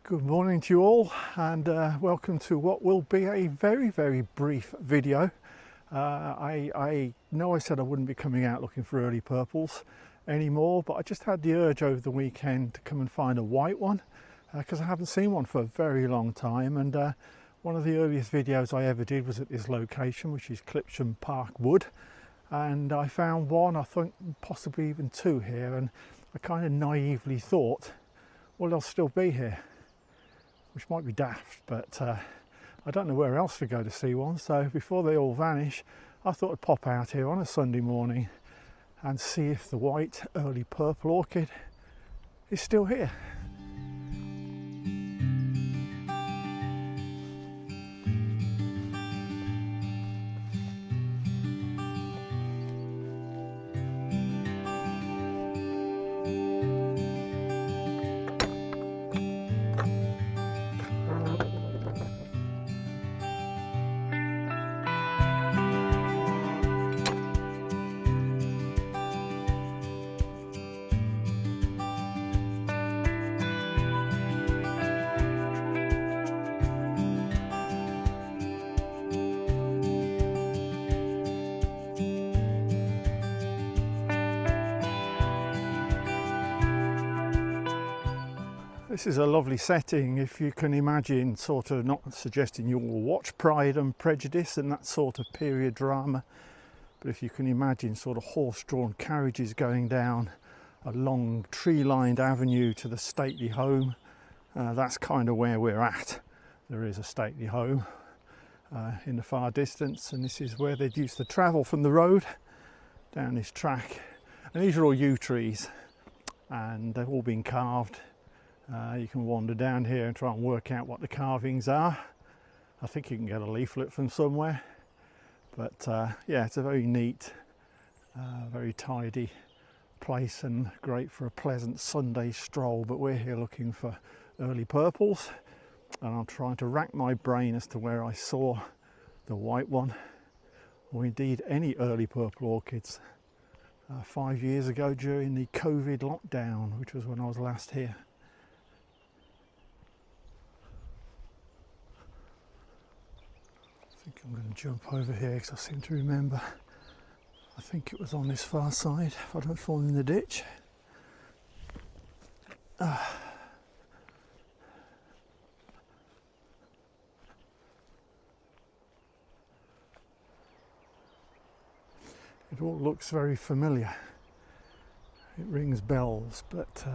Good morning to you all, and welcome to what will be a very brief video. I know I said I wouldn't be coming out looking for early purples anymore, but I just had the urge over the weekend to come and find a white one because I haven't seen one for a very long time. And one of the earliest videos I ever did was at this location, which is Clipsham Park Wood, and I found one, I think possibly even two here, and I kind of naively thought, well, they'll still be here, which might be daft, but I don't know where else to go to see one. So before they all vanish, I thought I'd pop out here on a Sunday morning and see if the white early purple orchid is still here. This is a lovely setting if you can imagine, sort of, not suggesting you will watch Pride and Prejudice and that sort of period drama, but if you can imagine sort of horse-drawn carriages going down a long tree-lined avenue to the stately home, that's kind of where we're at. There is a stately home in the far distance, and this is where they'd used to travel from the road down this track. And these are all yew trees, and they've all been carved. You can wander down here and try and work out what the carvings are. I think you can get a leaflet from somewhere, but yeah, it's a very neat, very tidy place and great for a pleasant Sunday stroll. But we're here looking for early purples, and I'm trying to rack my brain as to where I saw the white one, or indeed any early purple orchids 5 years ago during the COVID lockdown, which was when I was last here. I think I'm going to jump over here because I seem to remember, I think it was on this far side, if I don't fall in the ditch. It all looks very familiar. It rings bells, but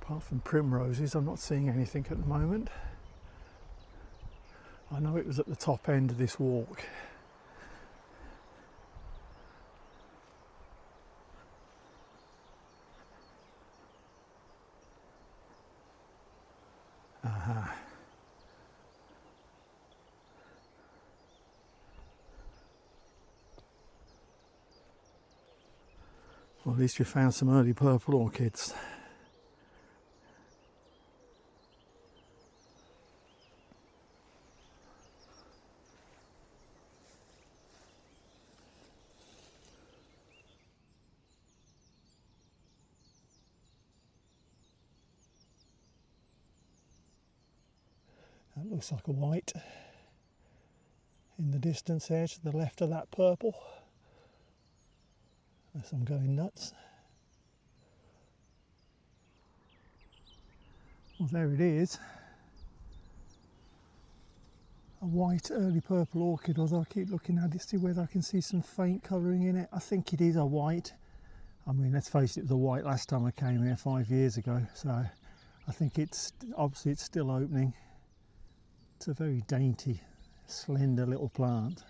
apart from primroses, I'm not seeing anything at the moment. I know it was at the top end of this walk. Well, at least we found some early purple orchids. That looks like a white in the distance there to the left of that purple, unless I'm going nuts. Well, there it is. A white early purple orchid, although I keep looking at it to see whether I can see some faint colouring in it. I think it is a white. I mean, let's face it, it was a white last time I came here 5 years ago, so I think it's obviously it's still opening. It's a very dainty, slender little plant,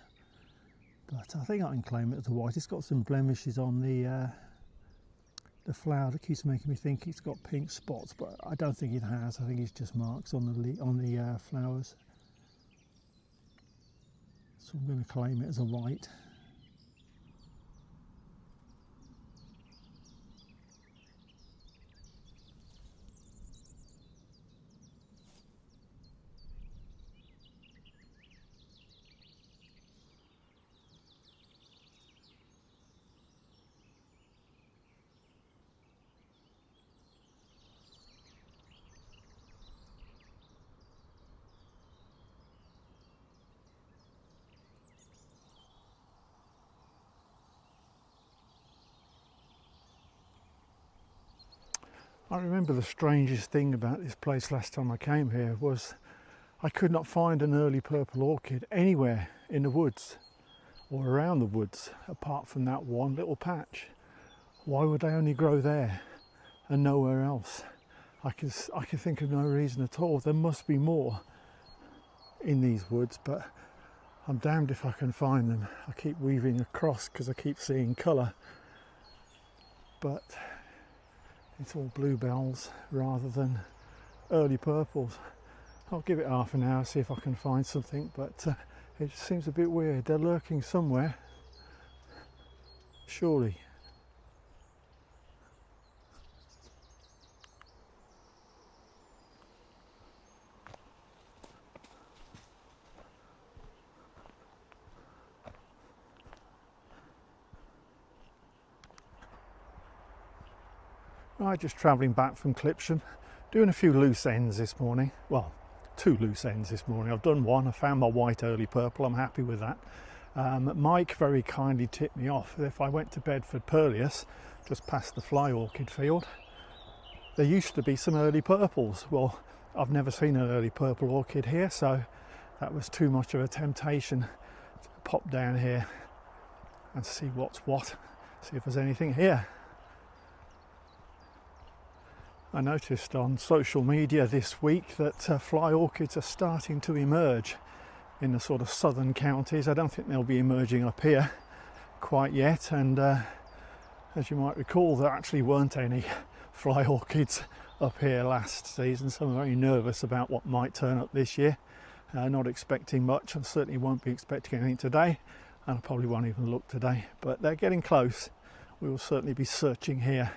but I think I can claim it as a white. It's got some blemishes on the flower that keeps making me think it's got pink spots, but I don't think it has. I think it's just marks on the flowers. So I'm going to claim it as a white. I remember the strangest thing about this place last time I came here was I could not find an early purple orchid anywhere in the woods or around the woods apart from that one little patch. Why would they only grow there and nowhere else? I can think of no reason at all. There must be more in these woods, but I'm damned if I can find them. I keep weaving across because I keep seeing colour, but it's all bluebells rather than early purples. I'll give it half an hour, see if I can find something, but it just seems a bit weird. They're lurking somewhere, surely. Right, just travelling back from Clipsham, doing a few loose ends this morning. Well, 2 loose ends this morning. I've done one. I found my white early purple. I'm happy with that. Mike very kindly tipped me off that if I went to Bedford Purlieus, just past the fly orchid field, there used to be some early purples. Well, I've never seen an early purple orchid here, so that was too much of a temptation to pop down here and see what's what, see if there's anything here. I noticed on social media this week that fly orchids are starting to emerge in the sort of southern counties. I don't think they'll be emerging up here quite yet, and as you might recall, there actually weren't any fly orchids up here last season, so I'm very nervous about what might turn up this year. Not expecting much, and certainly won't be expecting anything today, and I probably won't even look today, but they're getting close. We will certainly be searching here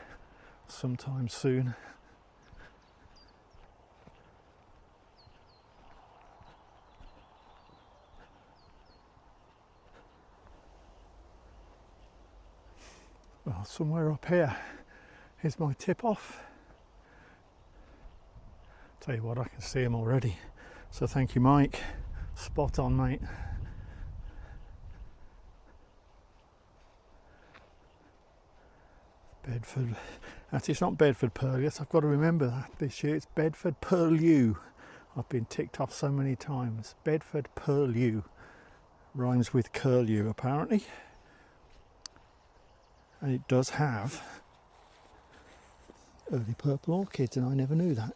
sometime soon. Well, somewhere up here is my tip off. Tell you what, I can see him already. So thank you, Mike. Spot on, mate. Bedford. Actually, it's not Bedford Purlieus. I've got to remember that this year. It's Bedford Purlieus. I've been ticked off so many times. Bedford Purlieus. Rhymes with curlew, apparently. And it does have early purple orchids, and I never knew that.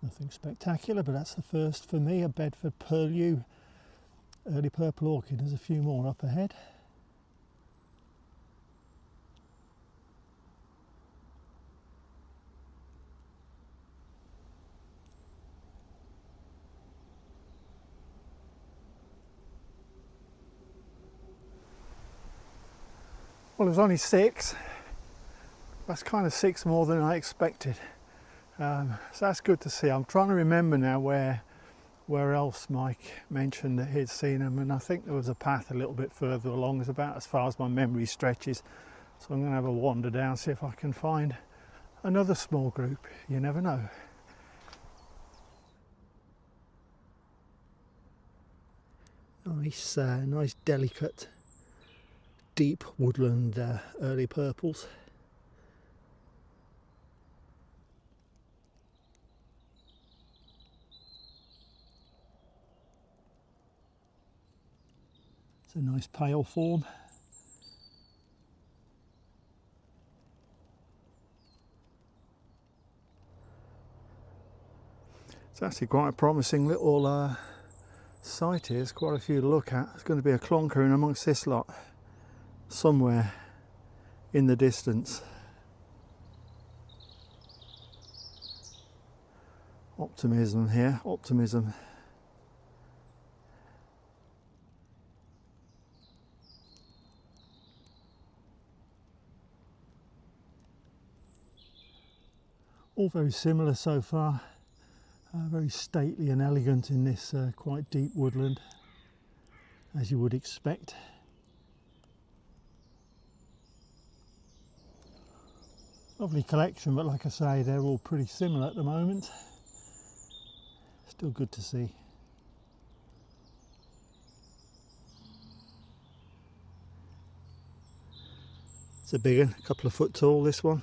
Nothing spectacular, but that's the first for me, a Bedford Purlieus early purple orchid. There's a few more up ahead. Well, there's only 6. That's kind of 6 more than I expected. So that's good to see. I'm trying to remember now where else Mike mentioned that he'd seen them, and I think there was a path a little bit further along. It's about as far as my memory stretches. So I'm going to have a wander down, see if I can find another small group. You never know. Nice delicate deep woodland early purples. It's a nice pale form. It's actually quite a promising little site here. There's quite a few to look at. There's going to be a clonker in amongst this lot somewhere in the distance. Optimism here, optimism. All very similar so far, very stately and elegant in this quite deep woodland, as you would expect. Lovely collection, but like I say, they're all pretty similar at the moment. Still good to see. It's a big one, a couple of foot tall, this one.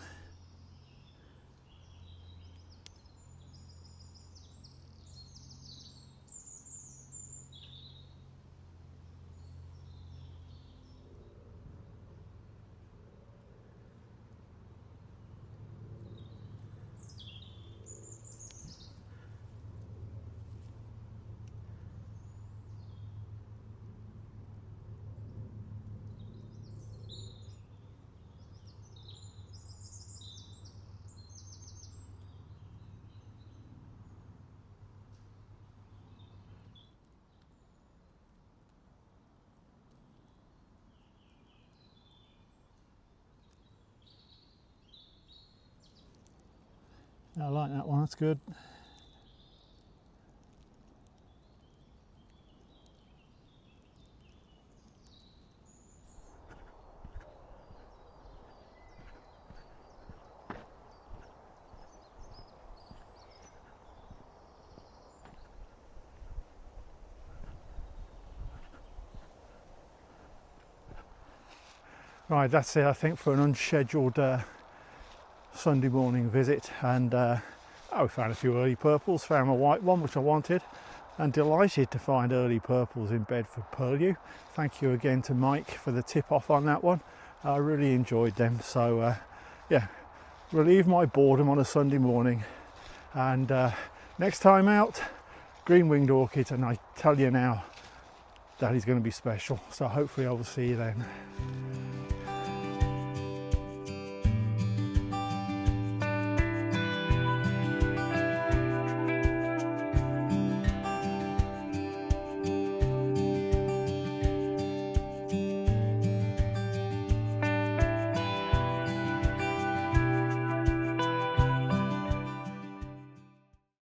I like that one, that's good. Right, that's it I think for an unscheduled Sunday morning visit, and we found a few early purples, found my white one which I wanted, and delighted to find early purples in Bedford Purlieus. Thank you again to Mike for the tip off on that one. I really enjoyed them, so yeah, relieve my boredom on a Sunday morning. And next time out, green winged orchids, and I tell you now, that is going to be special, so hopefully I will see you then.